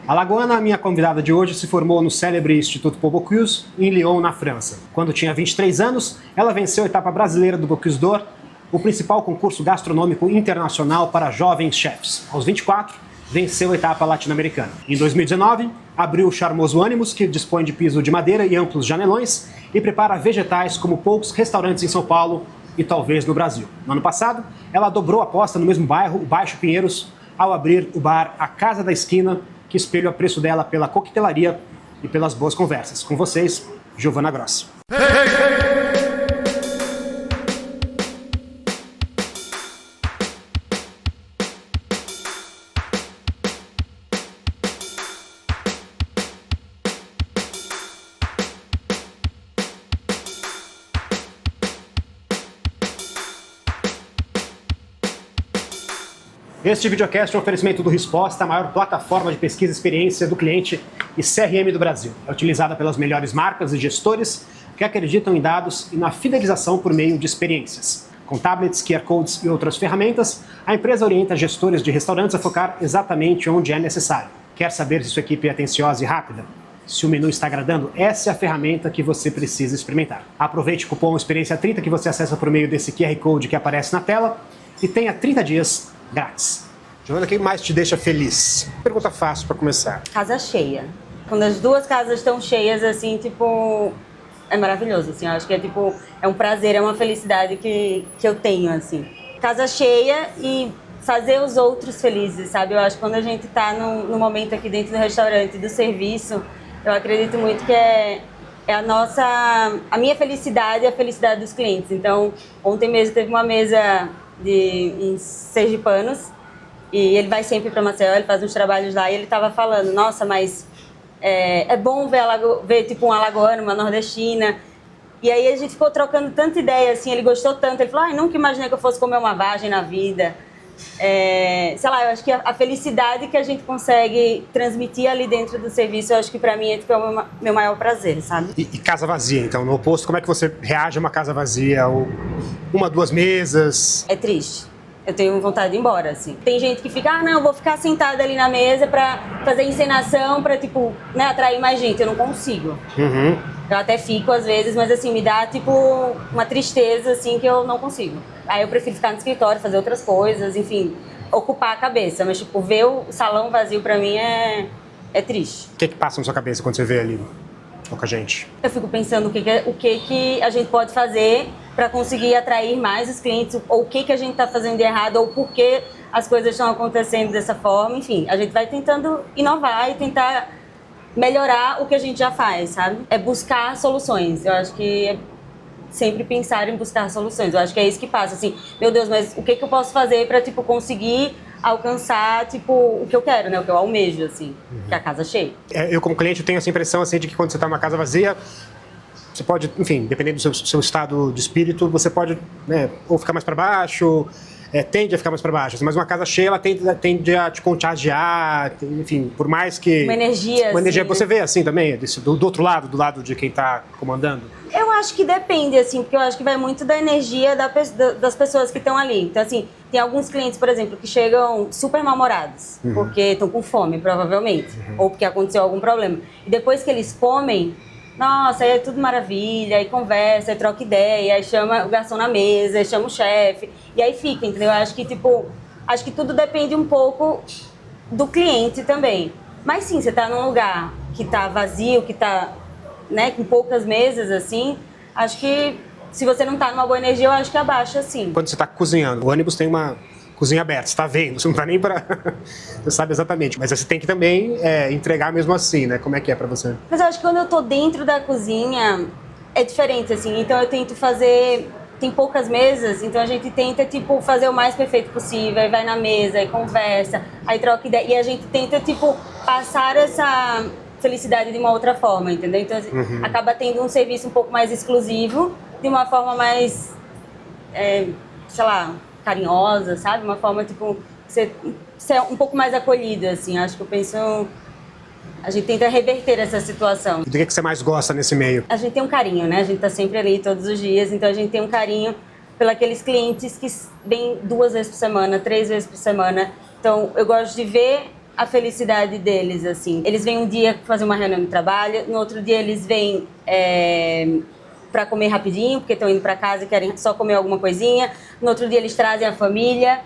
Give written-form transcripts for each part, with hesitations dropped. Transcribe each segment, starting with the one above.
A lagoana, minha convidada de hoje, se formou no célebre Instituto Paul Bocuse, em Lyon, na França. Quando tinha 23 anos, ela venceu a etapa brasileira do Bocuse d'Or, o principal concurso gastronômico internacional para jovens chefs. Aos 24, venceu a etapa latino-americana. Em 2019, abriu o charmoso Animus, que dispõe de piso de madeira e amplos janelões, e prepara vegetais como poucos restaurantes em São Paulo e talvez no Brasil. No ano passado, ela dobrou a aposta no mesmo bairro, o Baixo Pinheiros, ao abrir o bar A Casa da Esquina, que espelha o apreço dela pela coquetelaria e pelas boas conversas. Com vocês, Giovanna Grossi. Este videocast é um oferecimento do Resposta, a maior plataforma de pesquisa e experiência do cliente e CRM do Brasil. É utilizada pelas melhores marcas e gestores que acreditam em dados e na fidelização por meio de experiências. Com tablets, QR Codes e outras ferramentas, a empresa orienta gestores de restaurantes a focar exatamente onde é necessário. Quer saber se sua equipe é atenciosa e rápida? Se o menu está agradando, essa é a ferramenta que você precisa experimentar. Aproveite o cupom Experiência30 que você acessa por meio desse QR Code que aparece na tela e tenha 30 dias grátis. Giovanna, quem mais te deixa feliz? Pergunta fácil para começar. Casa cheia. Quando as duas casas estão cheias, assim, tipo, é maravilhoso, assim. Eu acho que é tipo, é um prazer, é uma felicidade que eu tenho, assim. Casa cheia e fazer os outros felizes, sabe? Eu acho que quando a gente tá no momento aqui dentro do restaurante, do serviço, eu acredito muito que é a minha felicidade e a felicidade dos clientes. Então, ontem mesmo teve uma mesa de uns sergipanos e ele vai sempre para Maceió, ele faz uns trabalhos lá e ele estava falando, nossa, mas é bom ver tipo uma alagoana, uma nordestina. E aí a gente ficou trocando tanta ideia, assim, ele gostou tanto, ele falou, nunca imaginei que eu fosse comer uma vagem na vida. Sei lá, eu acho que a felicidade que a gente consegue transmitir ali dentro do serviço, eu acho que pra mim é tipo, o meu maior prazer, sabe? E casa vazia, então, no oposto, como é que você reage a uma casa vazia? Ou uma, duas mesas? É triste. Eu tenho vontade de ir embora, assim. Tem gente que fica, não, eu vou ficar sentada ali na mesa pra fazer encenação, pra, tipo, né, atrair mais gente. Eu não consigo. Uhum. Eu até fico, às vezes, mas, assim, me dá, tipo, uma tristeza, assim, que eu não consigo. Aí eu prefiro ficar no escritório, fazer outras coisas, enfim, ocupar a cabeça. Mas, tipo, ver o salão vazio, pra mim, é triste. O que passa na sua cabeça quando você vê ali pouca gente? Eu fico pensando o que a gente pode fazer para conseguir atrair mais os clientes, ou o que a gente está fazendo de errado, ou por que as coisas estão acontecendo dessa forma. Enfim, a gente vai tentando inovar e tentar melhorar o que a gente já faz, sabe? É buscar soluções. Eu acho que é sempre pensar em buscar soluções. Eu acho que é isso que passa, assim, meu Deus, mas o que eu posso fazer para, tipo, conseguir alcançar, tipo, o que eu quero, né? O que eu almejo, assim, que é a casa cheia. Eu, como cliente, tenho essa impressão, assim, de que quando você está numa casa vazia, você pode, enfim, dependendo do seu estado de espírito, você pode, né, ou ficar mais para baixo, tende a ficar mais para baixo. Mas uma casa cheia, ela tende a te contagiar, enfim, por mais que... Uma energia, Uma energia, assim, você vê assim também, do outro lado, do lado de quem está comandando? Eu acho que depende, assim, porque eu acho que vai muito da energia das pessoas que estão ali. Então, assim, tem alguns clientes, por exemplo, que chegam super mal-humorados, porque estão com fome, provavelmente, ou porque aconteceu algum problema. E depois que eles comem, nossa, aí é tudo maravilha, aí conversa, aí troca ideia, aí chama o garçom na mesa, aí chama o chefe, e aí fica, entendeu? Eu acho que, tipo, acho que tudo depende um pouco do cliente também. Mas sim, você tá num lugar que tá vazio, que tá, né, com poucas mesas, assim, acho que se você não tá numa boa energia, eu acho que abaixa, sim. Quando você está cozinhando, o ônibus tem uma cozinha aberta, você está vendo, você não está nem para... Você sabe exatamente, mas você tem que também entregar mesmo assim, né? Como é que é para você? Mas eu acho que quando eu tô dentro da cozinha, é diferente, assim, então eu tento fazer... Tem poucas mesas, então a gente tenta, tipo, fazer o mais perfeito possível, aí vai na mesa, aí conversa, aí troca ideia, e a gente tenta, tipo, passar essa felicidade de uma outra forma, entendeu? Então, acaba tendo um serviço um pouco mais exclusivo, de uma forma mais, sei lá, carinhosa, sabe? Uma forma, tipo, ser um pouco mais acolhido, assim. Acho que eu penso... A gente tenta reverter essa situação. E do que você mais gosta nesse meio? A gente tem um carinho, né? A gente tá sempre ali todos os dias, então a gente tem um carinho pelos clientes que vêm 2 vezes por semana, 3 vezes por semana. Então, eu gosto de ver a felicidade deles, assim. Eles vêm um dia fazer uma reunião de trabalho, no outro dia eles vêm para comer rapidinho, porque estão indo para casa e querem só comer alguma coisinha. No outro dia eles trazem a família.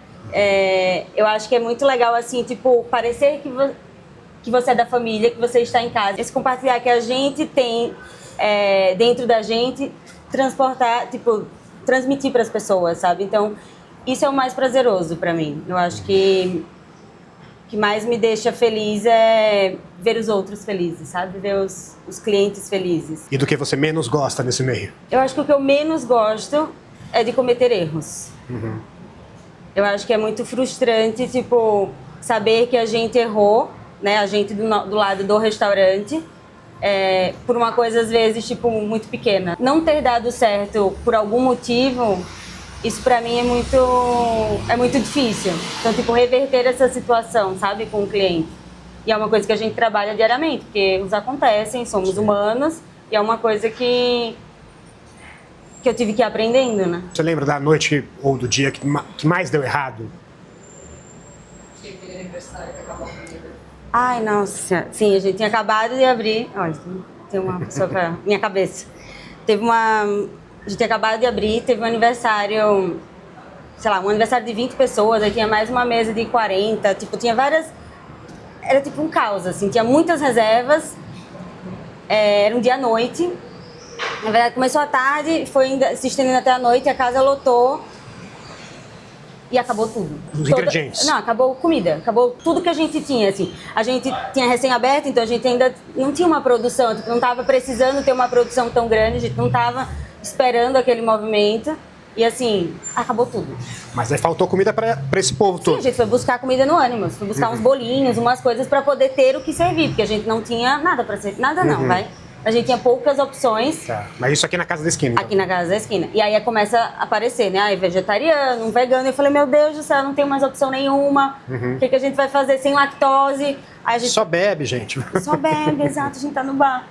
Eu acho que é muito legal, assim, tipo, parecer que você é da família, que você está em casa. Esse compartilhar que a gente tem dentro da gente, transportar, tipo, transmitir para as pessoas, sabe? Então, isso é o mais prazeroso para mim. Eu acho que mais me deixa feliz é ver os outros felizes, sabe? Ver os clientes felizes. E do que você menos gosta nesse meio? Eu acho que o que eu menos gosto é de cometer erros. Uhum. Eu acho que é muito frustrante, tipo, saber que a gente errou, né? A gente do lado do restaurante, por uma coisa, às vezes, tipo, muito pequena. Não ter dado certo por algum motivo, isso pra mim é muito difícil. Então, tipo, reverter essa situação, sabe, com o cliente. E é uma coisa que a gente trabalha diariamente, porque erros acontecem, somos humanos, e é uma coisa que eu tive que ir aprendendo, né? Você lembra da noite ou do dia que mais deu errado? Aquele aniversário que acabou a comida. Ai, nossa. Sim, a gente tinha acabado de abrir. Olha, tem uma pessoa pra minha cabeça. A gente tinha acabado de abrir, teve um aniversário, sei lá, um aniversário de 20 pessoas, aí tinha mais uma mesa de 40, tipo, tinha várias... Era tipo um caos, assim, tinha muitas reservas, era um dia à noite. Na verdade, começou à tarde, foi se estendendo até a noite, a casa lotou e acabou tudo. Os ingredientes? Não, acabou comida, acabou tudo que a gente tinha, assim. A gente tinha recém-aberto, então a gente ainda não tinha uma produção, tipo, não estava precisando ter uma produção tão grande, a gente não estava esperando aquele movimento e, assim, acabou tudo. Mas aí faltou comida para esse povo todo. Sim, a gente foi buscar comida no Animals, foi buscar uns bolinhos, umas coisas para poder ter o que servir, porque a gente não tinha nada para servir, nada não, vai. A gente tinha poucas opções. Tá. Mas isso aqui na casa da esquina, então. Aqui na casa da esquina. E aí começa a aparecer, né? Aí vegetariano, vegano. Eu falei, meu Deus do céu, não tem mais opção nenhuma. O que a gente vai fazer sem lactose? Aí a gente... Só bebe, gente. Só bebe, exato, a gente tá no bar.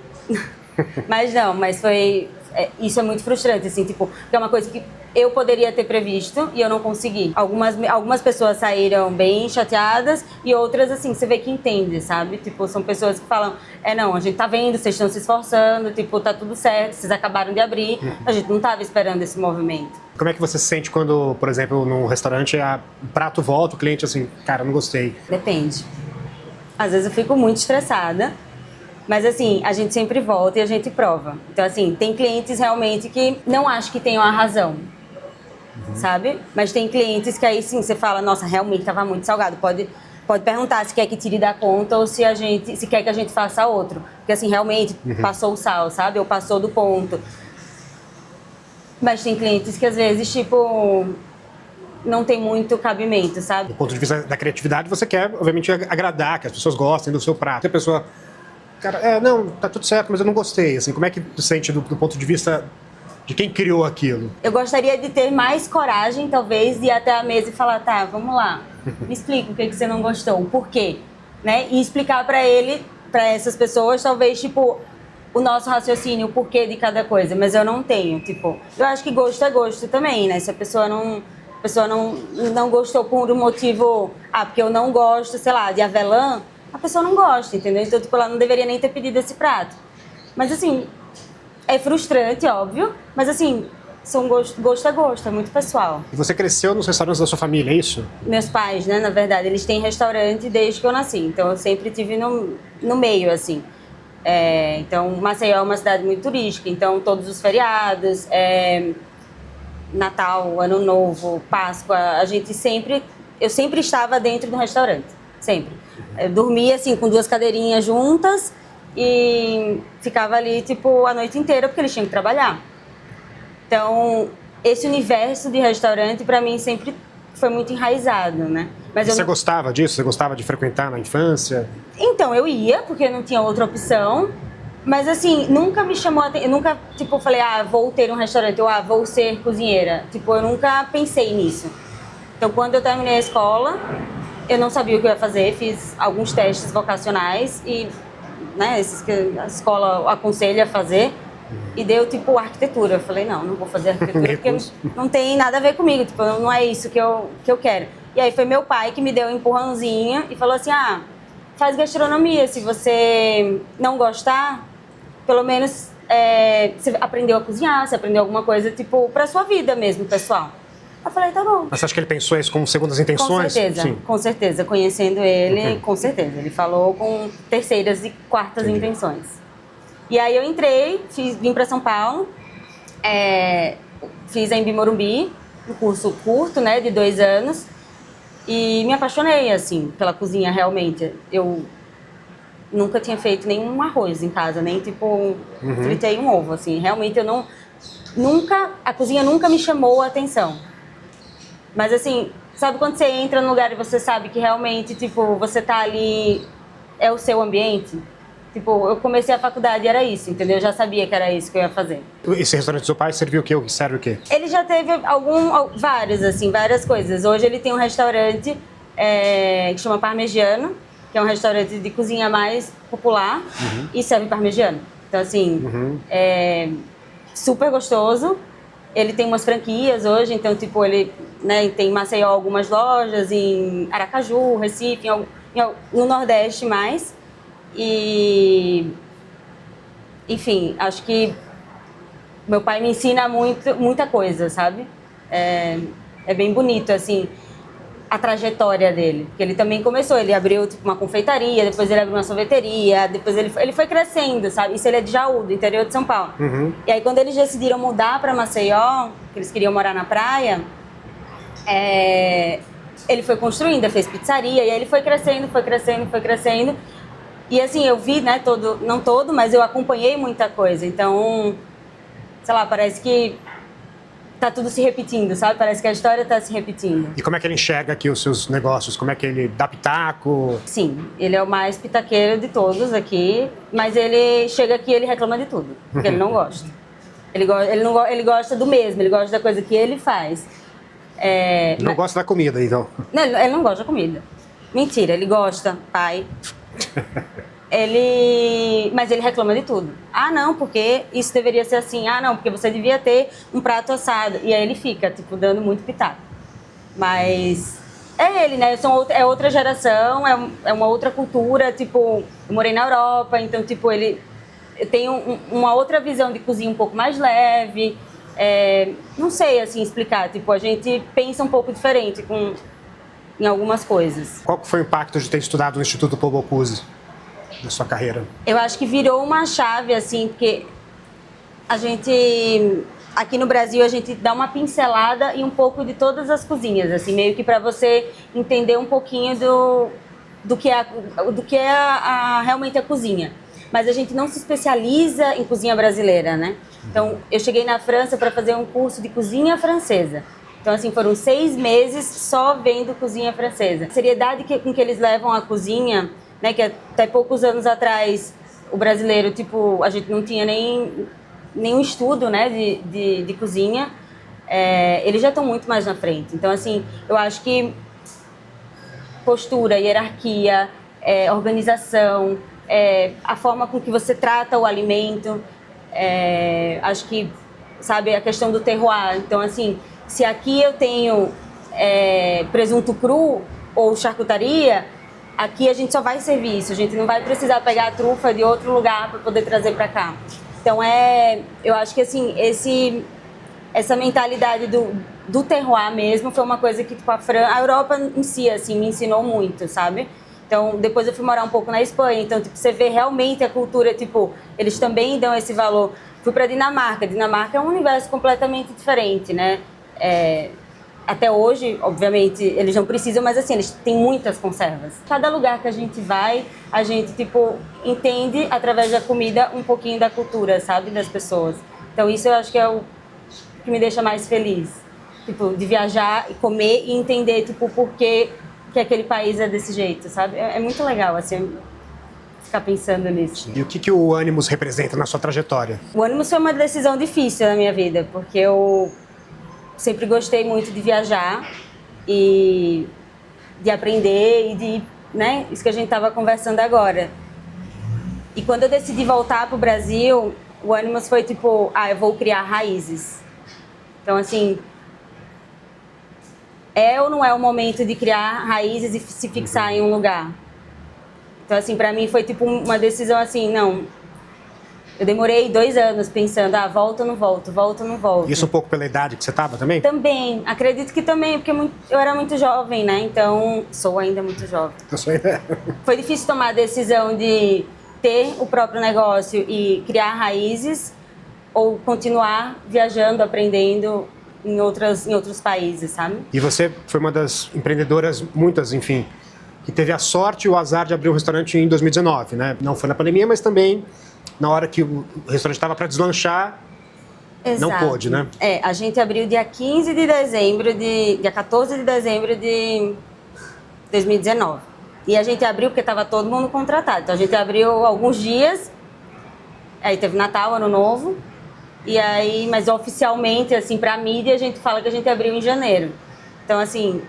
Mas foi... isso é muito frustrante, assim, tipo, porque é uma coisa que eu poderia ter previsto e eu não consegui. Algumas pessoas saíram bem chateadas e outras, assim, você vê que entende, sabe? Tipo, são pessoas que falam, não, a gente tá vendo, vocês estão se esforçando, tipo, tá tudo certo, vocês acabaram de abrir, a gente não tava esperando esse movimento. Como é que você se sente quando, por exemplo, num restaurante, o prato volta, o cliente assim, cara, não gostei? Depende. Às vezes eu fico muito estressada, mas assim, a gente sempre volta e a gente prova. Então assim, tem clientes realmente que não acho que tenham a razão, sabe? Mas tem clientes que aí sim, você fala, nossa, realmente estava muito salgado. Pode perguntar se quer que tire da conta ou se quer que a gente faça outro. Porque assim, realmente passou o sal, sabe? Ou passou do ponto. Mas tem clientes que às vezes, tipo, não tem muito cabimento, sabe? Do ponto de vista da criatividade, você quer, obviamente, agradar, que as pessoas gostem do seu prato. Se a pessoa, cara, não, tá tudo certo, mas eu não gostei. Assim, como é que tu sente do ponto de vista de quem criou aquilo? Eu gostaria de ter mais coragem, talvez, de ir até a mesa e falar, tá, vamos lá, me explica o que você não gostou, o porquê, né? E explicar pra essas pessoas, talvez, tipo, o nosso raciocínio, o porquê de cada coisa, mas eu não tenho, tipo, eu acho que gosto é gosto também, né? Se a pessoa não gostou por um motivo, porque eu não gosto, sei lá, de avelã, a pessoa não gosta, entendeu? Então, tipo, ela não deveria nem ter pedido esse prato. Mas, assim, é frustrante, óbvio, mas, assim, gosto é gosto, é muito pessoal. E você cresceu nos restaurantes da sua família, é isso? Meus pais, né, na verdade, eles têm restaurante desde que eu nasci, então eu sempre estive no meio, assim. Então, Maceió é uma cidade muito turística, então todos os feriados, Natal, Ano Novo, Páscoa, eu sempre estava dentro do restaurante, sempre. Eu dormia assim com 2 cadeirinhas juntas e ficava ali tipo a noite inteira porque eles tinham que trabalhar. Então, esse universo de restaurante para mim sempre foi muito enraizado, né? Mas você gostava disso? Você gostava de frequentar na infância? Então, eu ia, porque não tinha outra opção. Mas, assim, nunca me chamou a atenção. Eu nunca, tipo, falei, vou ter um restaurante, ou vou ser cozinheira. Tipo, eu nunca pensei nisso. Então, quando eu terminei a escola, eu não sabia o que eu ia fazer. Fiz alguns testes vocacionais e, né, esses que a escola aconselha a fazer. E deu, tipo, arquitetura. Eu falei, não vou fazer arquitetura porque não tem nada a ver comigo. Tipo, não é isso que eu quero. E aí foi meu pai que me deu um empurrãozinho e falou assim, faz gastronomia. Se você não gostar, pelo menos você aprendeu a cozinhar, você aprendeu alguma coisa, tipo, pra sua vida mesmo, pessoal. Eu falei, tá bom. Mas você acha que ele pensou isso com segundas intenções? Com certeza, Sim. com certeza. Conhecendo ele, com certeza. Ele falou com terceiras e quartas intenções. E aí eu entrei, vim pra São Paulo, fiz a Embi Morumbi, um curso curto, né, de 2 anos, e me apaixonei, assim, pela cozinha, realmente. Eu nunca tinha feito nenhum arroz em casa, nem, tipo, fritei um ovo, assim. Realmente, a cozinha nunca me chamou a atenção. Mas, assim, sabe quando você entra num lugar e você sabe que realmente, tipo, você tá ali, é o seu ambiente? Tipo, eu comecei a faculdade e era isso, entendeu? Eu já sabia que era isso que eu ia fazer. Esse restaurante do seu pai serviu o quê? Serve o quê? Ele já teve várias coisas. Hoje ele tem um restaurante que chama Parmegiano, que é um restaurante de cozinha mais popular e serve parmegiano. Então, assim, é super gostoso. Ele tem umas franquias hoje, então, tipo, ele, né, tem em Maceió algumas lojas, em Aracaju, Recife, no Nordeste mais. E, enfim, acho que meu pai me ensina muita coisa, sabe? É bem bonito, assim, a trajetória dele. Porque ele também começou, ele abriu tipo, uma confeitaria, depois ele abriu uma sorveteria, depois ele foi crescendo, sabe? Isso ele é de Jaú, do interior de São Paulo. E aí quando eles decidiram mudar para Maceió, que eles queriam morar na praia, ele foi construindo, ele fez pizzaria, e aí ele foi crescendo, foi crescendo, foi crescendo. E assim, eu vi, né, não todo, mas eu acompanhei muita coisa. Então, sei lá, parece que tá tudo se repetindo, sabe? Parece que a história tá se repetindo. E como é que ele enxerga aqui os seus negócios? Como é que ele dá pitaco? Sim, ele é o mais pitaqueiro de todos aqui, mas ele chega aqui e ele reclama de tudo, porque ele não gosta. Ele gosta do mesmo, ele gosta da coisa que ele faz. Não gosta da comida, então. Não, ele não gosta da comida. Mentira, ele gosta, pai. Mas ele reclama de tudo. Ah, não, porque isso deveria ser assim. Ah, não, porque você devia ter um prato assado. E aí ele fica, tipo, dando muito pitaco. Mas é ele, né? É outra geração, é uma outra cultura. Tipo, eu morei na Europa, então, tipo, ele tem uma outra visão de cozinha um pouco mais leve. Não sei, assim, explicar. Tipo, a gente pensa um pouco diferente em algumas coisas. Qual foi o impacto de ter estudado no Instituto Paul Bocuse na sua carreira? Eu acho que virou uma chave, assim, porque a gente, aqui no Brasil, a gente dá uma pincelada e um pouco de todas as cozinhas, assim, meio que para você entender um pouquinho do que é realmente a cozinha. Mas a gente não se especializa em cozinha brasileira, né? Então, eu cheguei na França para fazer um curso de cozinha francesa. Então, assim, foram 6 meses só vendo cozinha francesa. A seriedade com que eles levam a cozinha, né, que até poucos anos atrás o brasileiro, tipo, a gente não tinha nenhum estudo, né, de cozinha, eles já estão muito mais na frente. Então, assim, eu acho que postura, hierarquia, organização, a forma com que você trata o alimento, acho que, sabe, a questão do terroir. Então, assim, se aqui eu tenho presunto cru ou charcutaria, aqui a gente só vai servir isso, a gente não vai precisar pegar a trufa de outro lugar para poder trazer para cá. Então, eu acho que assim, essa mentalidade do terroir mesmo foi uma coisa que tipo, a Europa em si assim, me ensinou muito, sabe? Então, depois eu fui morar um pouco na Espanha, então tipo, você vê realmente a cultura, tipo, eles também dão esse valor. Fui para Dinamarca é um universo completamente diferente, né? Até hoje, obviamente, eles não precisam, mas assim, eles têm muitas conservas. Cada lugar que a gente vai, a gente, tipo, entende, através da comida, um pouquinho da cultura, sabe? Das pessoas. Então, isso eu acho que é o que me deixa mais feliz. Tipo, de viajar e comer e entender, tipo, por que aquele país é desse jeito, sabe? É muito legal, assim, ficar pensando nisso. E o que o Animus representa na sua trajetória? O Animus foi uma decisão difícil na minha vida, porque eu sempre gostei muito de viajar e de aprender e de, né, isso que a gente estava conversando agora. E quando eu decidi voltar para o Brasil, o Animus foi tipo, eu vou criar raízes. Então, assim, ou não é o momento de criar raízes e se fixar em um lugar? Então, assim, pra mim foi tipo uma decisão assim, não. Eu demorei 2 anos pensando, volto ou não volto, volto ou não volto. Isso um pouco pela idade que você estava também? Também, acredito que também, porque eu era muito jovem, né? Então, sou ainda muito jovem. Eu sou ainda... Foi difícil tomar a decisão de ter o próprio negócio e criar raízes ou continuar viajando, aprendendo em outros países, sabe? E você foi uma das empreendedoras, muitas, enfim, que teve a sorte e o azar de abrir um restaurante em 2019, né? Não foi na pandemia, mas também na hora que o restaurante estava para deslanchar, Exato. não pôde, né? A gente abriu dia 15 de dezembro, dia 14 de dezembro de 2019. E a gente abriu porque estava todo mundo contratado. Então a gente abriu alguns dias, aí teve Natal, Ano Novo, e aí, mas oficialmente, assim, para a mídia, a gente fala que a gente abriu em janeiro. Então, assim,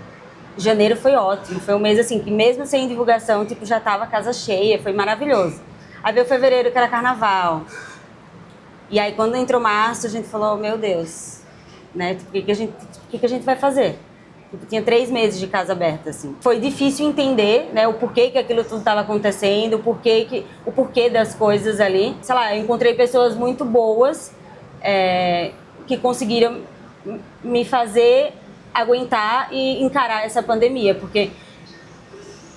janeiro foi ótimo. Foi um mês, assim, que mesmo sem divulgação, tipo, já tava a casa cheia, foi maravilhoso. Aí veio fevereiro, que era carnaval. E aí, quando entrou março, a gente falou, meu Deus, né? Tipo, o que a gente vai fazer? Tipo, tinha 3 meses de casa aberta, assim. Foi difícil entender, né? O porquê que aquilo tudo estava acontecendo, o porquê das coisas ali. Sei lá, eu encontrei pessoas muito boas que conseguiram me fazer aguentar e encarar essa pandemia, porque...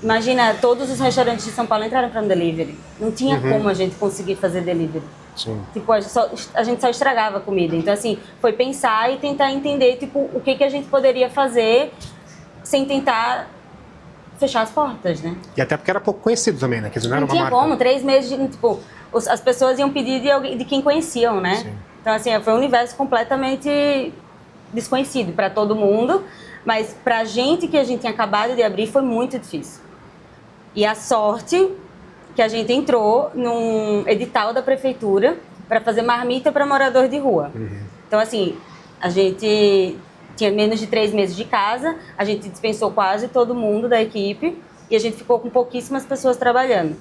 Imagina, todos os restaurantes de São Paulo entraram para um delivery. Não tinha como a gente conseguir fazer delivery. Sim. Tipo, a gente só estragava a comida. Então, assim, foi pensar e tentar entender, tipo, o que a gente poderia fazer sem tentar fechar as portas, né? E até porque era pouco conhecido também, né? Quer dizer, não era uma tinha marca. como, 3 meses, tipo, as pessoas iam pedir de quem conheciam, né? Sim. Então, assim, foi um universo completamente desconhecido para todo mundo. Mas pra gente que a gente tinha acabado de abrir, foi muito difícil. E a sorte que a gente entrou num edital da prefeitura para fazer marmita para morador de rua. Então, assim, a gente tinha menos de 3 meses de casa, a gente dispensou quase todo mundo da equipe e a gente ficou com pouquíssimas pessoas trabalhando.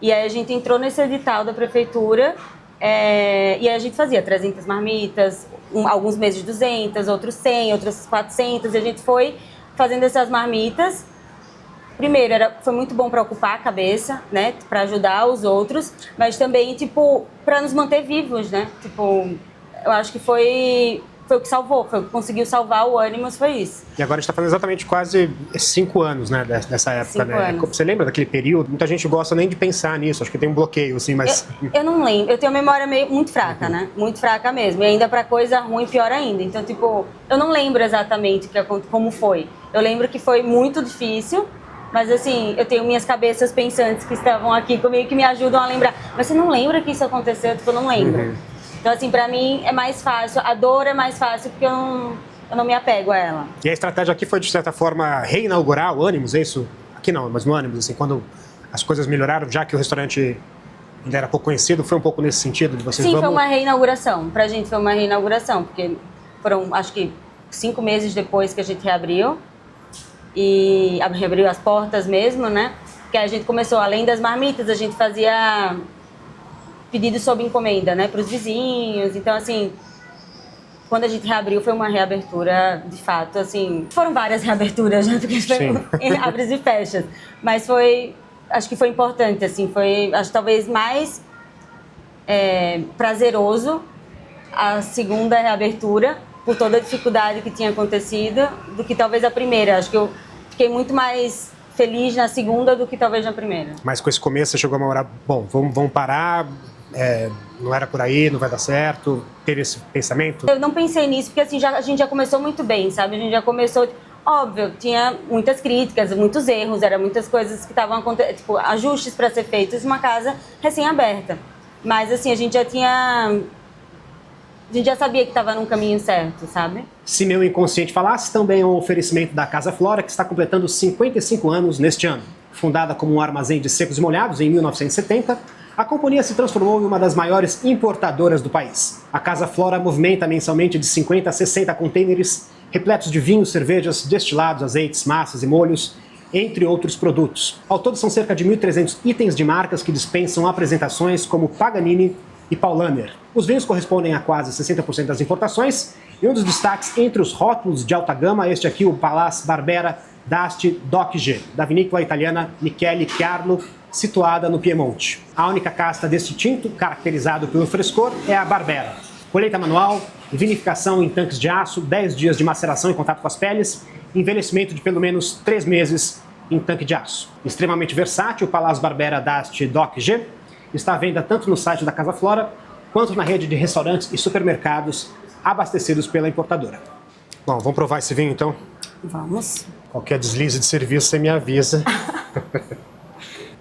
E aí a gente entrou nesse edital da prefeitura e aí a gente fazia 300 marmitas, alguns meses 200, outros 100, outros 400, e a gente foi fazendo essas marmitas. Primeiro, foi muito bom para ocupar a cabeça, né? Para ajudar os outros, mas também, tipo, para nos manter vivos, né? Tipo, eu acho que foi o que salvou, foi o que conseguiu salvar o Animals, foi isso. E agora a gente está falando exatamente quase 5 anos, né, dessa época, 5 né? anos. Você lembra daquele período? Muita gente gosta nem de pensar nisso, acho que tem um bloqueio, assim, mas... Eu não lembro, eu tenho uma memória muito fraca, né? Muito fraca mesmo, e ainda para coisa ruim, pior ainda. Então, tipo, eu não lembro exatamente como foi. Eu lembro que foi muito difícil, mas assim, eu tenho minhas cabeças pensantes que estavam aqui comigo que me ajudam a lembrar. Mas você não lembra que isso aconteceu? Tipo, eu não lembro. Então, assim, pra mim é mais fácil, a dor é mais fácil porque eu não me apego a ela. E a estratégia aqui foi, de certa forma, reinaugurar o Animals, é isso? Aqui não, mas no Animals, assim, quando as coisas melhoraram, já que o restaurante ainda era pouco conhecido, foi um pouco nesse sentido de vocês? Sim, foi uma reinauguração. Pra gente foi uma reinauguração, porque foram, acho que, 5 meses depois que a gente reabriu. E reabriu as portas mesmo, né? Que a gente começou, além das marmitas, a gente fazia pedidos sob encomenda, né? Para os vizinhos. Então, assim, quando a gente reabriu, foi uma reabertura, de fato, assim... Foram várias reaberturas, né? Porque foi abres e fechas. Mas acho que foi importante, assim. Foi, acho, talvez mais prazeroso a segunda reabertura, por toda a dificuldade que tinha acontecido, do que talvez a primeira. Acho que eu fiquei muito mais feliz na segunda do que talvez na primeira. Mas com esse começo você chegou a uma hora, bom, vamos parar, não era por aí, não vai dar certo, teve esse pensamento? Eu não pensei nisso, porque assim, a gente já começou muito bem, sabe? A gente já começou... Óbvio, tinha muitas críticas, muitos erros, eram muitas coisas que estavam acontecendo, tipo, ajustes para ser feitos numa casa recém-aberta. Mas assim, a gente já sabia que estava num caminho certo, sabe? Se meu inconsciente falasse, também é um oferecimento da Casa Flora, que está completando 55 anos neste ano. Fundada como um armazém de secos e molhados em 1970, a companhia se transformou em uma das maiores importadoras do país. A Casa Flora movimenta mensalmente de 50 a 60 contêineres repletos de vinhos, cervejas, destilados, azeites, massas e molhos, entre outros produtos. Ao todo, são cerca de 1.300 itens de marcas que dispensam apresentações como Paganini e Paulaner. Os vinhos correspondem a quase 60% das importações, e um dos destaques entre os rótulos de alta gama, este aqui, o Pallas Barbera d'Asti DOC G, da vinícola italiana Michele Chiarlo, situada no Piemonte. A única casta deste tinto, caracterizado pelo frescor, é a Barbera. Colheita manual, vinificação em tanques de aço, 10 dias de maceração em contato com as peles, envelhecimento de pelo menos 3 meses em tanque de aço. Extremamente versátil, o Palaz Barbera d'Asti DOC G está à venda tanto no site da Casa Flora, quanto na rede de restaurantes e supermercados abastecidos pela importadora. Bom, vamos provar esse vinho então? Vamos. Qualquer deslize de serviço, você me avisa.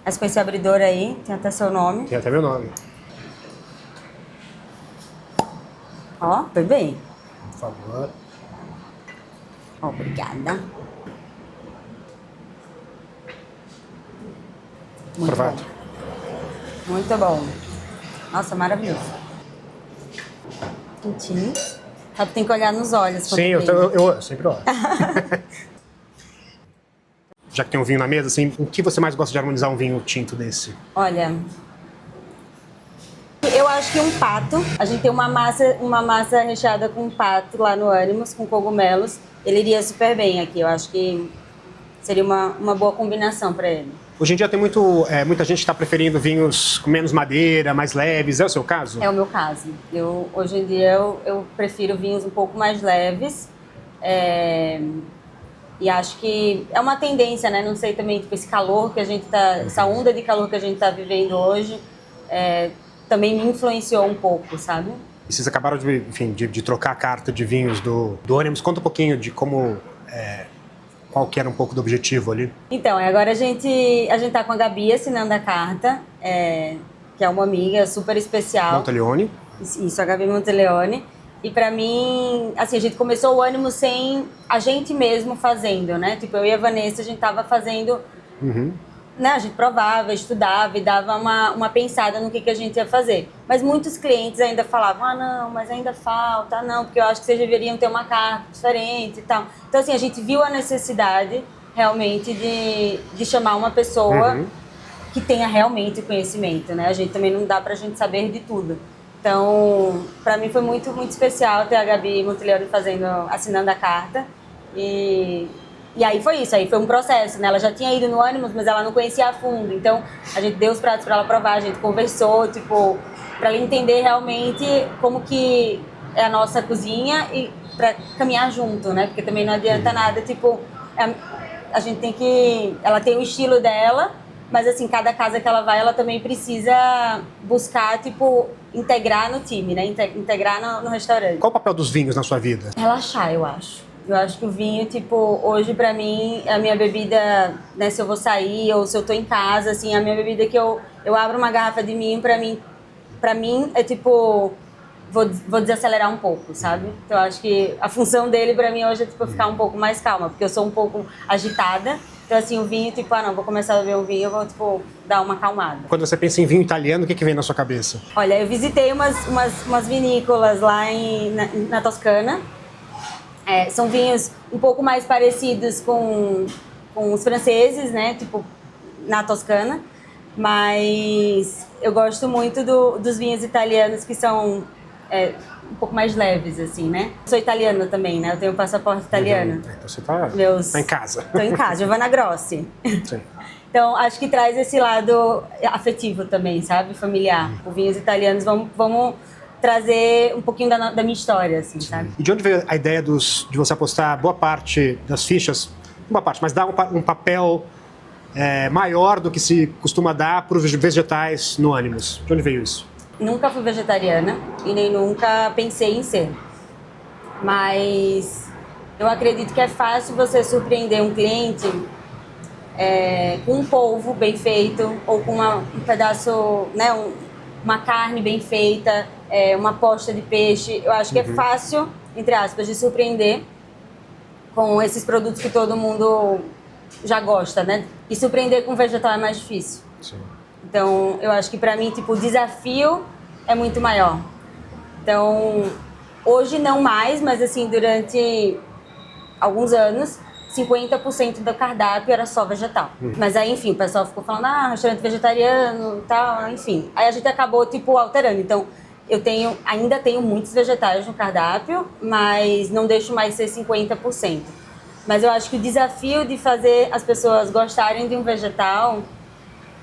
Essa com esse abridor aí, tem até seu nome. Tem até meu nome. Ó, foi bem. Por favor. Obrigada. Muito Provado. bom. Muito bom. Nossa, maravilhoso. Quentinho. Só que tem que olhar nos olhos. Sim, eu sempre olho. Já que tem um vinho na mesa, assim, o que você mais gosta de harmonizar um vinho tinto desse? Olha, eu acho que um pato. A gente tem uma massa recheada com pato lá no Animus, com cogumelos. Ele iria super bem aqui. Eu acho que seria uma boa combinação para ele. Hoje em dia tem muita gente que está preferindo vinhos com menos madeira, mais leves. É o seu caso? É o meu caso. Hoje em dia eu prefiro vinhos um pouco mais leves. E acho que é uma tendência, né? Não sei também, tipo, esse calor que a gente tá... Essa onda de calor que a gente tá vivendo hoje também me influenciou um pouco, sabe? E vocês acabaram de trocar a carta de vinhos do Animus. Conta um pouquinho de como... qual que era um pouco do objetivo ali? Então, agora a gente tá com a Gabi assinando a carta, que é uma amiga super especial. Monteleone. Isso, a Gabi Monteleone. E pra mim, assim, a gente começou o Ânimo sem a gente mesmo fazendo, né? Tipo, eu e a Vanessa, a gente tava fazendo... Né? A gente provava, estudava e dava uma pensada no que a gente ia fazer. Mas muitos clientes ainda falavam, não, mas ainda falta, não, porque eu acho que vocês deveriam ter uma carta diferente e tal. Então, assim, a gente viu a necessidade, realmente, de chamar uma pessoa que tenha realmente conhecimento, né? A gente também não dá pra gente saber de tudo. Então, para mim foi muito, muito especial ter a Gabi Monteleone assinando a carta. E aí foi isso, aí foi um processo, né? Ela já tinha ido no Animus, mas ela não conhecia a fundo. Então, a gente deu os pratos para ela provar, a gente conversou, tipo, para ela entender realmente como que é a nossa cozinha e para caminhar junto, né? Porque também não adianta nada, tipo, a gente tem que... Ela tem o estilo dela, mas assim, cada casa que ela vai, ela também precisa buscar, tipo, integrar no time, né? Integrar no restaurante. Qual o papel dos vinhos na sua vida? Relaxar, eu acho. Eu acho que o vinho, tipo, hoje pra mim, é a minha bebida, né? Se eu vou sair ou se eu tô em casa, assim, a minha bebida que eu abro uma garrafa de vinho, pra mim é tipo... Vou desacelerar um pouco, sabe? Então, eu acho que a função dele pra mim hoje é, tipo, ficar um pouco mais calma, porque eu sou um pouco agitada. Então, assim, o vinho, tipo, não, vou começar a beber um vinho, eu vou, tipo, dar uma acalmada. Quando você pensa em vinho italiano, o que vem na sua cabeça? Olha, eu visitei umas vinícolas lá na Toscana. São vinhos um pouco mais parecidos com os franceses, né? Tipo, na Toscana. Mas eu gosto muito dos vinhos italianos que são um pouco mais leves, assim, né? Sou italiana também, né? Eu tenho um passaporte italiano. Então você tá em casa. Tô em casa, Giovanna Grossi. Sim. Então, acho que traz esse lado afetivo também, sabe? Familiar. Os vinhos italianos vamos trazer um pouquinho da minha história, assim, sabe? E de onde veio a ideia de você apostar boa parte das fichas, boa parte, mas dar um papel maior do que se costuma dar para os vegetais no Animus? De onde veio isso? Nunca fui vegetariana e nem nunca pensei em ser. Mas eu acredito que é fácil você surpreender um cliente com um polvo bem feito ou com um pedaço, né, uma carne bem feita, uma posta de peixe. Eu acho que é fácil, entre aspas, de surpreender com esses produtos que todo mundo já gosta, né? E surpreender com vegetal é mais difícil. Sim. Então, eu acho que pra mim, tipo, o desafio é muito maior. Então, hoje não mais, mas assim, durante alguns anos, 50% do cardápio era só vegetal. Mas aí, enfim, o pessoal ficou falando, restaurante vegetariano e tal, enfim. Aí a gente acabou, tipo, alterando. Então, ainda tenho muitos vegetais no cardápio, mas não deixo mais ser 50%. Mas eu acho que o desafio de fazer as pessoas gostarem de um vegetal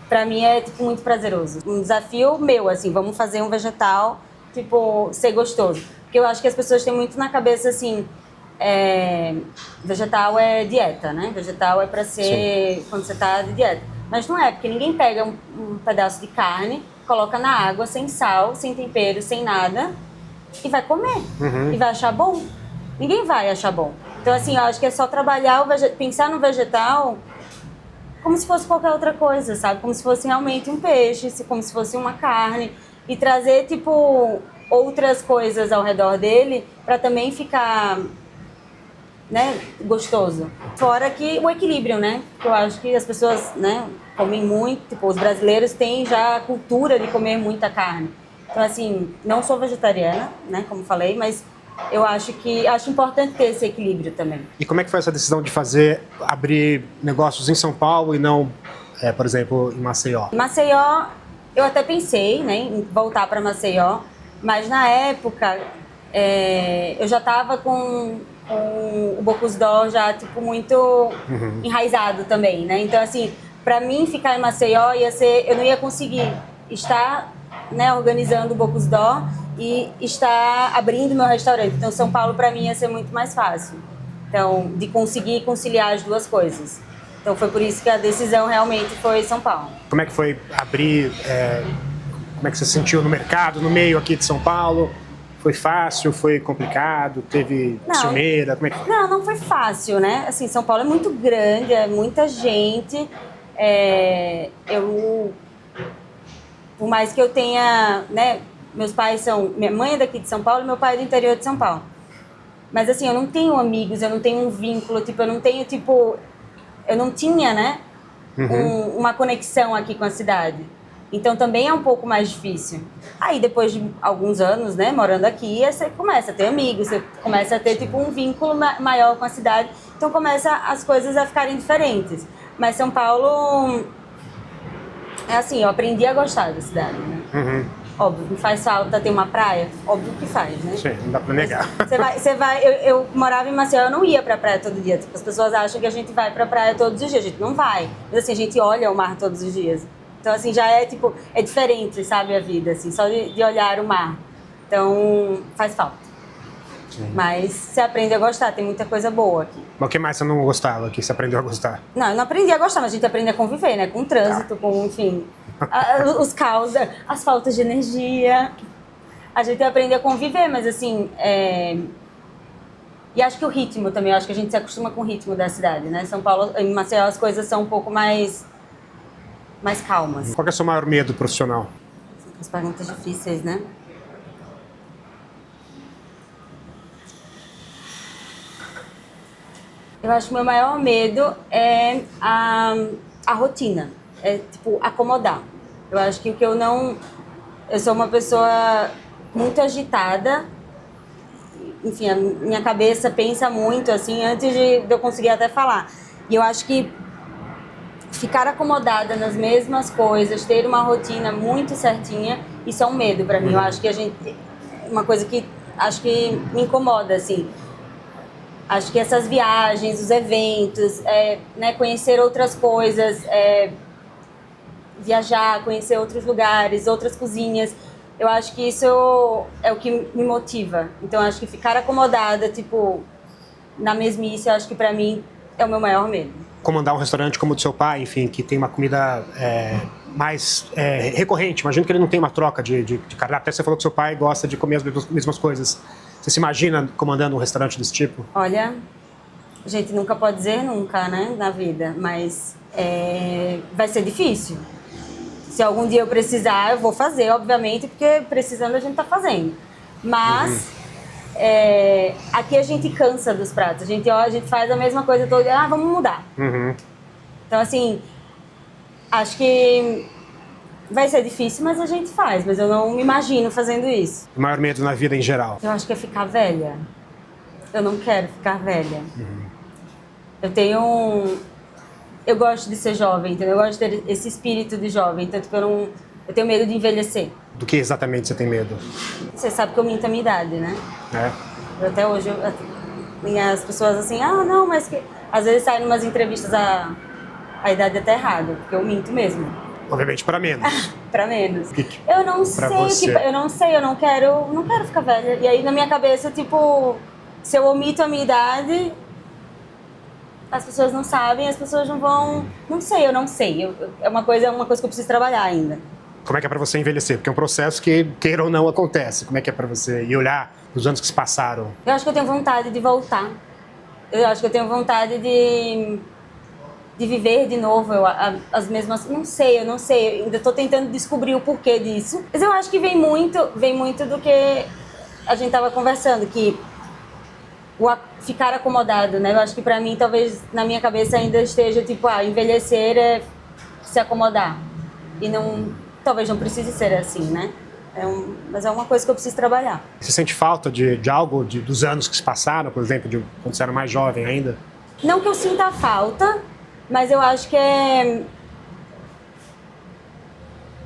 pra mim é, tipo, muito prazeroso. Um desafio meu, assim, vamos fazer um vegetal, tipo, ser gostoso. Porque eu acho que as pessoas têm muito na cabeça, assim, vegetal é dieta, né? Vegetal é pra ser quando você tá de dieta. Mas não é, porque ninguém pega um pedaço de carne, coloca na água, sem sal, sem tempero, sem nada, e vai comer. E vai achar bom. Ninguém vai achar bom. Então, assim, eu acho que é só trabalhar, pensar no vegetal como se fosse qualquer outra coisa, sabe? Como se fosse realmente um peixe, como se fosse uma carne. E trazer, tipo, outras coisas ao redor dele para também ficar, né, gostoso. Fora que o equilíbrio, né? Eu acho que as pessoas, né, comem muito, tipo, os brasileiros têm já a cultura de comer muita carne. Então, assim, não sou vegetariana, né, como falei, mas eu acho importante ter esse equilíbrio também. E como é que foi essa decisão de abrir negócios em São Paulo e não, por exemplo, em Maceió? Maceió, eu até pensei, né, em voltar para Maceió, mas na época eu já estava com o Bocuse d'Or já, tipo, muito enraizado também, né? Então, assim, para mim ficar em Maceió eu não ia conseguir estar, né, organizando o Bocuse d'Or e estar abrindo meu restaurante. Então, São Paulo para mim ia ser muito mais fácil. Então, de conseguir conciliar as duas coisas. Então, foi por isso que a decisão realmente foi São Paulo. Como é que foi abrir? Como é que você se sentiu no mercado, no meio aqui de São Paulo? Foi fácil? Foi complicado? Teve ciumeira? Como é que... Não foi fácil, né? Assim, São Paulo é muito grande, é muita gente. Por mais que eu tenha, né? Minha mãe é daqui de São Paulo e meu pai é do interior de São Paulo. Mas assim, eu não tenho amigos, eu não tenho um vínculo, tipo, eu não tinha, né? Uma conexão aqui com a cidade. Então também é um pouco mais difícil. Aí depois de alguns anos, né, morando aqui, você começa a ter amigos, você começa a ter tipo um vínculo maior com a cidade. Então começa as coisas a ficarem diferentes. Mas São Paulo é assim, eu aprendi a gostar da cidade, né? Óbvio, me faz falta ter uma praia? Óbvio que faz, né? Sim, não dá pra negar. Eu morava em Maceió, eu não ia pra praia todo dia. Tipo, as pessoas acham que a gente vai pra praia todos os dias. A gente não vai. Mas assim, a gente olha o mar todos os dias. Então, assim, já é tipo, é diferente, sabe, a vida, assim, só de olhar o mar. Então, faz falta. Sim. Mas você aprende a gostar, tem muita coisa boa aqui. Mas o que mais você não gostava, que você aprendeu a gostar? Não, eu não aprendi a gostar, mas a gente aprende a conviver, né? Com o trânsito, com, enfim, os caos, as faltas de energia. A gente aprende a conviver, mas assim, e acho que o ritmo também, acho que a gente se acostuma com o ritmo da cidade, né? São Paulo, em Maceió, as coisas são um pouco mais calmas. Qual que é o seu maior medo profissional? As perguntas difíceis, né? Eu acho que o meu maior medo é a rotina. É, tipo, acomodar. Eu acho que o que eu não... Eu sou uma pessoa muito agitada. Enfim, a minha cabeça pensa muito, assim, antes de eu conseguir até falar. E eu acho que ficar acomodada nas mesmas coisas, ter uma rotina muito certinha, isso é um medo pra mim. Eu acho que uma coisa que acho que me incomoda, assim. Acho que essas viagens, os eventos, né, conhecer outras coisas, viajar, conhecer outros lugares, outras cozinhas, eu acho que isso é o que me motiva. Então, acho que ficar acomodada, tipo, na mesmice, eu acho que pra mim é o meu maior medo. Comandar um restaurante como o do seu pai, enfim, que tem uma comida mais recorrente. Imagino que ele não tem uma troca de cardápio. Até você falou que seu pai gosta de comer as mesmas coisas. Você se imagina comandando um restaurante desse tipo? Olha, a gente nunca pode dizer nunca, né, na vida, mas vai ser difícil. Se algum dia eu precisar, eu vou fazer, obviamente, porque precisando a gente tá fazendo. Mas aqui a gente cansa dos pratos, a gente faz a mesma coisa todo dia, vamos mudar. Então, assim, acho que vai ser difícil, mas a gente faz, mas eu não me imagino fazendo isso. O maior medo na vida em geral? Eu acho que é ficar velha. Eu não quero ficar velha. Eu gosto de ser jovem, entendeu? Eu gosto de ter esse espírito de jovem, tanto que eu tenho medo de envelhecer. Do que exatamente você tem medo? Você sabe que eu minto a minha idade, né? Eu até hoje, as pessoas assim, não, mas que... Às vezes saem umas entrevistas, a idade é até errada, porque eu minto mesmo. Obviamente para menos. Pra menos. Que- Eu não pra sei você? eu não sei, eu não quero ficar velha. E aí na minha cabeça, tipo, se eu omito a minha idade, as pessoas não sabem, as pessoas não vão. Não sei, eu não sei. É uma coisa que eu preciso trabalhar ainda. Como é que é para você envelhecer? Porque é um processo que, queira ou não, acontece. Como é que é para você ir olhar os anos que se passaram? Eu acho que eu tenho vontade de voltar. Eu acho que eu tenho vontade de viver de novo as mesmas. Não sei, eu não sei. Eu ainda estou tentando descobrir o porquê disso. Mas eu acho que vem muito do que a gente estava conversando, que ficar acomodado, né? Eu acho que para mim, talvez na minha cabeça ainda esteja tipo, envelhecer é se acomodar. E não, talvez não precise ser assim, né? Mas é uma coisa que eu preciso trabalhar. Você sente falta de algo dos anos que se passaram, por exemplo, de quando você era mais jovem ainda? Não que eu sinta falta, mas eu acho que é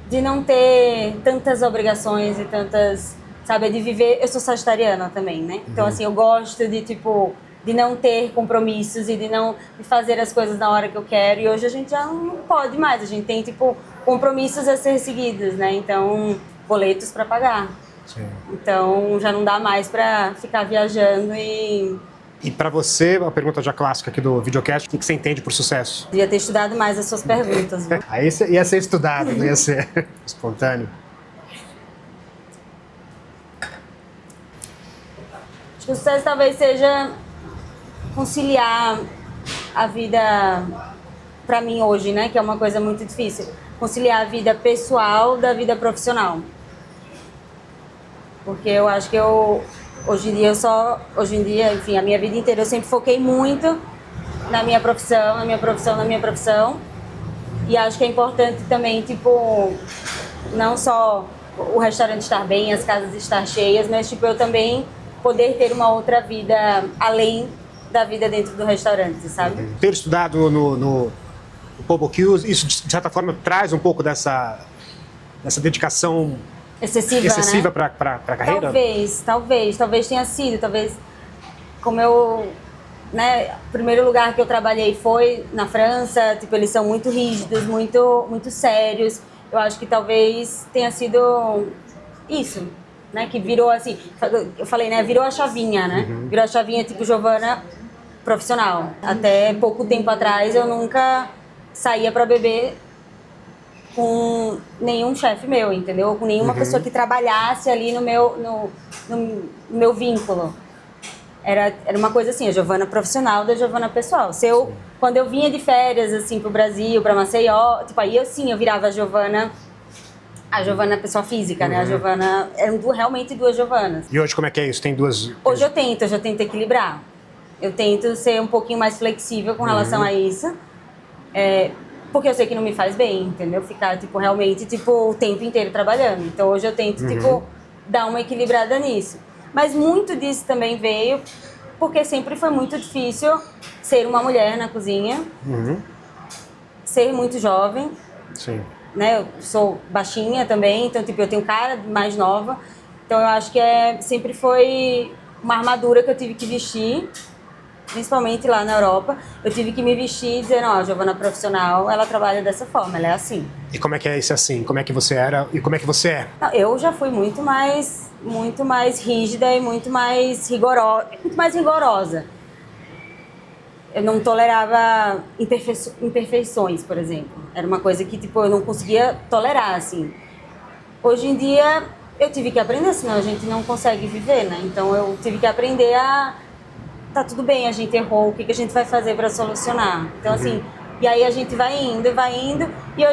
de não ter tantas obrigações e tantas, sabe, de viver. Eu sou sagitariana também, né? Então assim, eu gosto de tipo de não ter compromissos e de fazer as coisas na hora que eu quero. E hoje a gente já não pode mais, a gente tem tipo compromissos a ser seguidos, né? Então, boletos para pagar. Sim. Então, já não dá mais para ficar viajando E para você, uma pergunta já clássica aqui do videocast, o que você entende por sucesso? devia ter estudado mais as suas perguntas, viu? Aí ia ser estudado, não ia ser espontâneo. Acho que o sucesso talvez seja conciliar a vida, para mim hoje, né, que é uma coisa muito difícil, conciliar a vida pessoal da vida profissional. Porque eu acho que hoje em dia, enfim, a minha vida inteira eu sempre foquei muito na minha profissão. E acho que é importante também, tipo, não só o restaurante estar bem, as casas estar cheias, mas tipo, eu também poder ter uma outra vida além da vida dentro do restaurante, sabe? Ter estudado no Pobocuse, isso de certa forma traz um pouco dessa dedicação excessiva, né? para a carreira? Talvez tenha sido, como eu, né, o primeiro lugar que eu trabalhei foi na França, tipo, eles são muito rígidos, muito sérios. Eu acho que talvez tenha sido isso, né, que virou assim, eu falei, né, virou a chavinha, né? Virou a chavinha tipo Giovana profissional. Até pouco tempo atrás eu nunca saía para beber com nenhum chefe meu, entendeu? Com nenhuma pessoa que trabalhasse ali no meu vínculo. Era uma coisa assim, a Giovana profissional da Giovana pessoal. Quando eu vinha de férias, assim, pro Brasil, pra Maceió, tipo, aí eu virava a Giovana pessoa física, né? A Giovana, eram realmente duas Giovanas. E hoje como é que é isso? Tem duas... Hoje eu já tento equilibrar. Eu tento ser um pouquinho mais flexível com relação a isso. Porque eu sei que não me faz bem, entendeu? Ficar, tipo, realmente, tipo, o tempo inteiro trabalhando. Então hoje eu tento, tipo, dar uma equilibrada nisso. Mas muito disso também veio porque sempre foi muito difícil ser uma mulher na cozinha, ser muito jovem. Sim. Né? Eu sou baixinha também, então tipo, eu tenho cara mais nova. Então eu acho que sempre foi uma armadura que eu tive que vestir, principalmente lá na Europa. Eu tive que me vestir e dizer, não, a Giovana profissional, ela trabalha dessa forma, ela é assim. E como é que é isso assim? Como é que você era e como é que você é? Não, eu já fui muito mais rígida e muito mais rigorosa. Eu não tolerava imperfeições, por exemplo. Era uma coisa que, tipo, eu não conseguia tolerar, assim. Hoje em dia, eu tive que aprender, senão a gente não consegue viver, né? Então, eu tive que aprender tá tudo bem, a gente errou, o que a gente vai fazer para solucionar? Então, assim, e aí a gente vai indo, e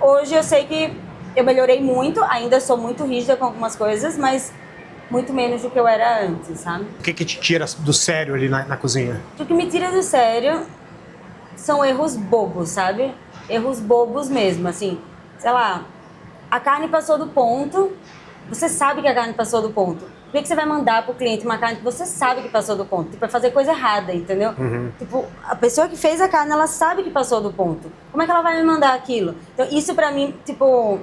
hoje eu sei que eu melhorei muito, ainda sou muito rígida com algumas coisas, mas muito menos do que eu era antes, sabe? O que te tira do sério ali na cozinha? O que me tira do sério são erros bobos, sabe? Erros bobos mesmo, assim, sei lá, a carne passou do ponto, você sabe que a carne passou do ponto. Por que você vai mandar pro cliente uma carne que você sabe que passou do ponto? Tipo, é fazer coisa errada, entendeu? Tipo, a pessoa que fez a carne, ela sabe que passou do ponto. Como é que ela vai me mandar aquilo? Então, isso pra mim, tipo,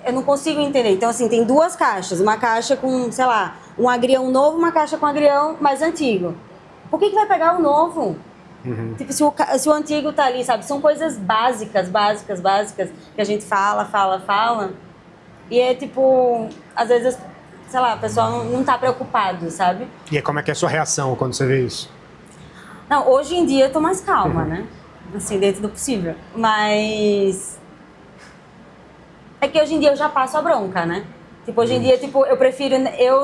eu não consigo entender. Então, assim, tem duas caixas. Uma caixa com, sei lá, um agrião novo, uma caixa com agrião mais antigo. Por que vai pegar o novo? Tipo, se o antigo tá ali, sabe? São coisas básicas que a gente fala. E é tipo, às vezes, sei lá, o pessoal não tá preocupado, sabe? E aí, como é que é a sua reação quando você vê isso? Não, hoje em dia eu tô mais calma, né? Assim, dentro do possível. Mas é que hoje em dia eu já passo a bronca, né? Tipo, hoje em dia, tipo, eu prefiro...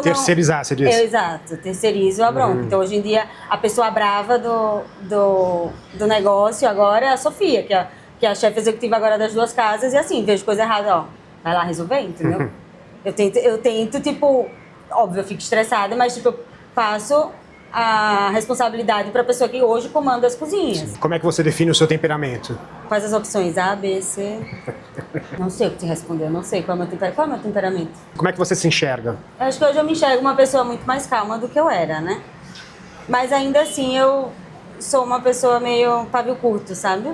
Terceirizar, você disse? Exato, terceirizo a bronca. Então, hoje em dia, a pessoa brava do negócio agora é a Sofia, que é a chefe executiva agora das duas casas. E assim, vejo coisa errada, ó, vai lá resolver, entendeu? Eu tento, tipo... Óbvio, eu fico estressada, mas, tipo, eu passo a responsabilidade para a pessoa que hoje comanda as cozinhas. Como é que você define o seu temperamento? Quais as opções? A, B, C... Não sei o que te responder, eu não sei qual é o meu temperamento. Qual é o meu temperamento? Como é que você se enxerga? Eu acho que hoje eu me enxergo uma pessoa muito mais calma do que eu era, né? Mas ainda assim eu sou uma pessoa meio pavio curto, sabe?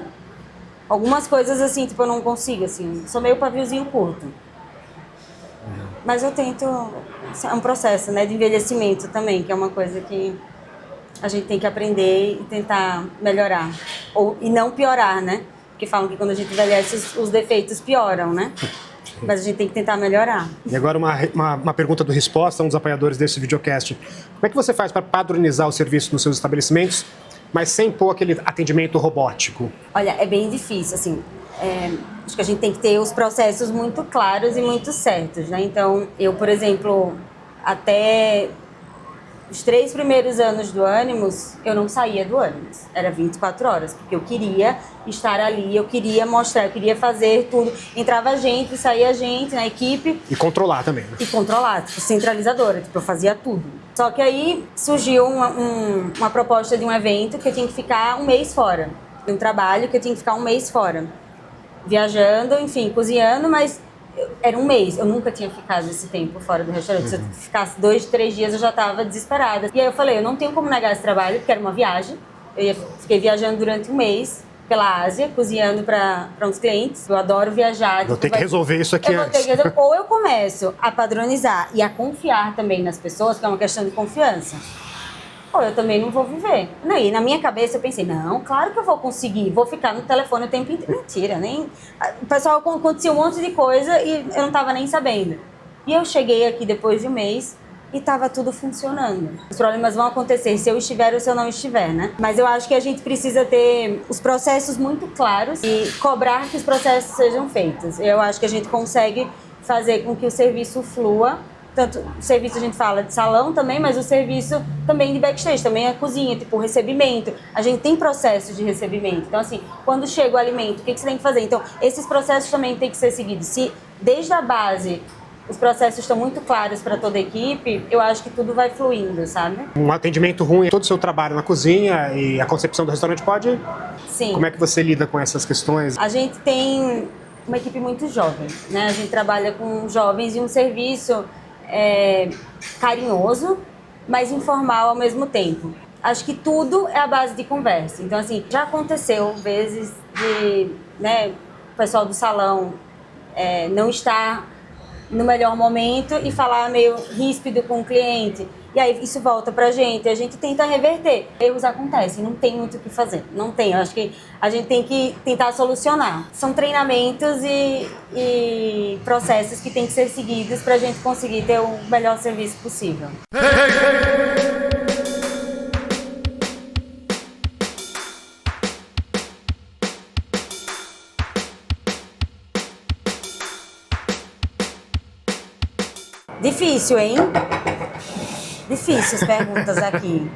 Algumas coisas assim, tipo, eu não consigo, assim. Sou meio paviozinho curto. Mas eu tento... É um processo, né, de envelhecimento também, que é uma coisa que a gente tem que aprender e tentar melhorar. E não piorar, né? Porque falam que quando a gente envelhece, os defeitos pioram, né? Mas a gente tem que tentar melhorar. E agora uma pergunta do Resposta, um dos apoiadores desse videocast. Como é que você faz para padronizar o serviço nos seus estabelecimentos, mas sem pôr aquele atendimento robótico? Olha, é bem difícil, assim. Acho que a gente tem que ter os processos muito claros e muito certos, né? Então, eu, por exemplo, até os 3 primeiros anos do Animus, eu não saía do Animus. Era 24 horas, porque eu queria estar ali, eu queria mostrar, eu queria fazer tudo. Entrava gente, saía gente na equipe. E controlar também, né? E controlar, tipo, centralizadora, tipo, eu fazia tudo. Só que aí surgiu uma proposta de um evento que eu tinha que ficar um mês fora. De um trabalho que eu tinha que ficar um mês fora. Viajando, enfim, cozinhando, mas era um mês. Eu nunca tinha ficado esse tempo fora do restaurante. Se eu ficasse 2, 3 dias, eu já estava desesperada. E aí eu falei, eu não tenho como negar esse trabalho, porque era uma viagem. Fiquei viajando durante um mês pela Ásia, cozinhando para uns clientes. Eu adoro viajar. Vou ter que resolver isso aqui antes. Ou eu começo a padronizar e a confiar também nas pessoas, que é uma questão de confiança. Ou eu também não vou viver. E na minha cabeça eu pensei, não, claro que eu vou conseguir, vou ficar no telefone o tempo inteiro. Mentira, nem... O pessoal acontecia um monte de coisa e eu não estava nem sabendo. E eu cheguei aqui depois de um mês e estava tudo funcionando. Os problemas vão acontecer se eu estiver ou se eu não estiver, né? Mas eu acho que a gente precisa ter os processos muito claros e cobrar que os processos sejam feitos. Eu acho que a gente consegue fazer com que o serviço flua. Tanto o serviço a gente fala de salão também, mas o serviço também de backstage, também a cozinha, tipo o recebimento. A gente tem processos de recebimento. Então, assim, quando chega o alimento, o que você tem que fazer? Então, esses processos também têm que ser seguidos. Se desde a base os processos estão muito claros para toda a equipe, eu acho que tudo vai fluindo, sabe? Um atendimento ruim, todo o seu trabalho na cozinha e a concepção do restaurante pode... Sim. Como é que você lida com essas questões? A gente tem uma equipe muito jovem, né? A gente trabalha com jovens e um serviço... carinhoso, mas informal ao mesmo tempo. Acho que tudo é a base de conversa. Então, assim, já aconteceu vezes de, né, o pessoal do salão não estar no melhor momento e falar meio ríspido com o cliente. E aí isso volta pra gente, a gente tenta reverter. Erros acontecem, não tem muito o que fazer. Não tem, eu acho que a gente tem que tentar solucionar. São treinamentos e processos que têm que ser seguidos pra gente conseguir ter o melhor serviço possível. Difícil, hein? Difíceis perguntas aqui.